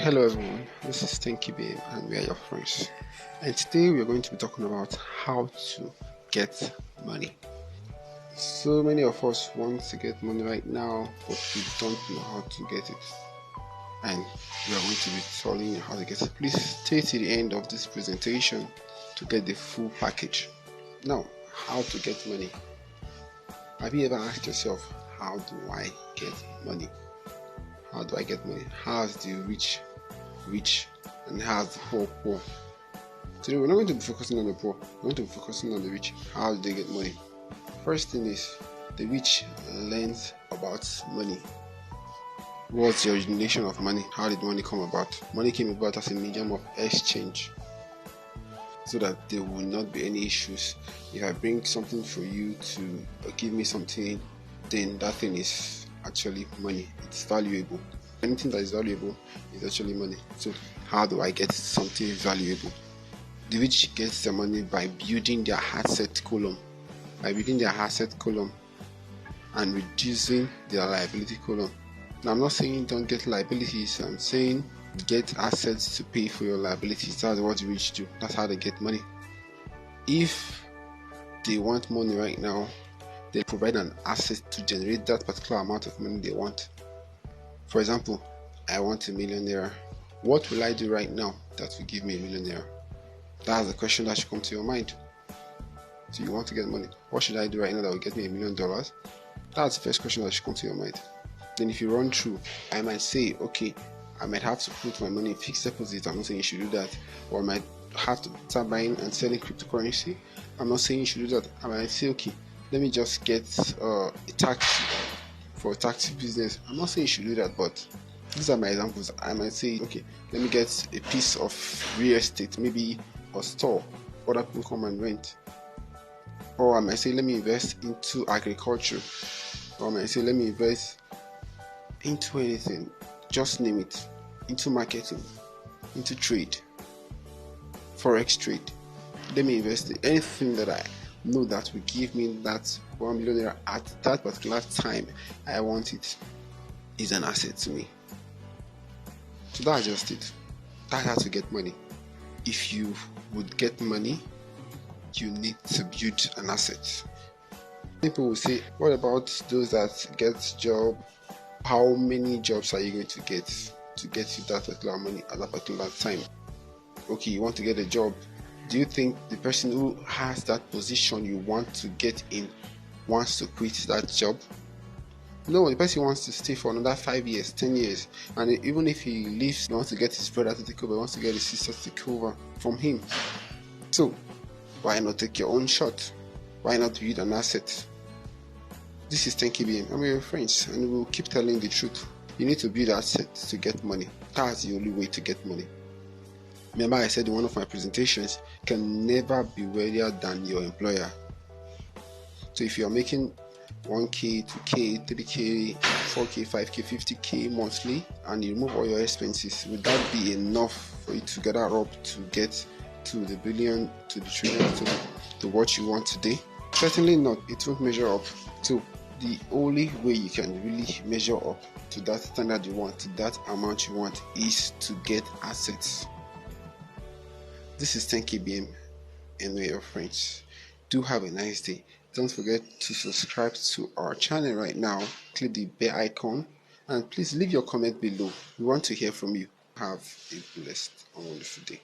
Hello everyone, this is Stinky Babe and we are your friends. And today we are going to be talking about how to get money. So many of us want to get money right now, but we don't know how to get it. And we are going to be telling you how to get it. Please stay to the end of this presentation to get the full package. Now, how to get money? Have you ever asked yourself, how do I get money? How do I get money? How's the rich and how's the poor? Today we're not going to be focusing on the poor, we're going to be focusing on the rich. How do they get money? First thing is, the rich learns about money. What's the origination of money? How did money come about? Money came about as a medium of exchange, so that there will not be any issues. If I bring something for you to give me something, then that thing is actually money. It's valuable. Anything that is valuable is actually money. So how do I get something valuable? The rich gets their money by building their asset column. By building their asset column and reducing their liability column. Now, I'm not saying don't get liabilities. I'm saying get assets to pay for your liabilities. That's what the rich do. That's how they get money. If they want money right now, they provide an asset to generate that particular amount of money they want. For example, I want a millionaire. What will I do right now that will give me a millionaire? That's the question that should come to your mind. So you want to get money. What should I do right now that will get me $1 million? That's the first question that should come to your mind. Then if you run through, I might say, okay, I might have to put my money in fixed deposit. I'm not saying you should do that. Or I might have to start buying and selling cryptocurrency. I'm not saying you should do that. I might say, okay, let me just get a taxi for a taxi business. I'm not saying you should do that, but these are my examples. I might say, okay, let me get a piece of real estate, maybe a store, other people come and rent. Or I might say, let me invest into agriculture. Or I might say, let me invest into anything, just name it, into marketing, into trade, forex trade. Let me invest in anything that I know that will give me that $1 million at that particular time I want it, is an asset to me. So that's just it. That's how to get money. If you would get money, you need to build an asset. People will say, what about those that get job? How many jobs are you going to get you that particular money at that particular time? Okay, you want to get a job. Do you think the person who has that position you want to get in wants to quit that job? No, the person wants to stay for another 5 years, 10 years, and even if he leaves, he wants to get his brother to take over, he wants to get his sister to take over from him. So why not take your own shot? Why not build an asset? This is Stinky Babe. I'm your friends, and we'll keep telling the truth. You need to build assets to get money. That's the only way to get money. Remember, I said in one of my presentations, you can never be wealthier than your employer. So if you're making 1K, 2K, 3K, 4K, 5K, 50K monthly, and you remove all your expenses, would that be enough for you to gather up to get to the billion, to the trillion, to what you want today? Certainly not. It won't measure up. So the only way you can really measure up to that standard you want, to that amount you want, is to get assets. This is Stinky Babe and we're your friends. Do have a nice day. Don't forget to subscribe to our channel right now. Click the bell icon and please leave your comment below. We want to hear from you. Have a blessed and wonderful day.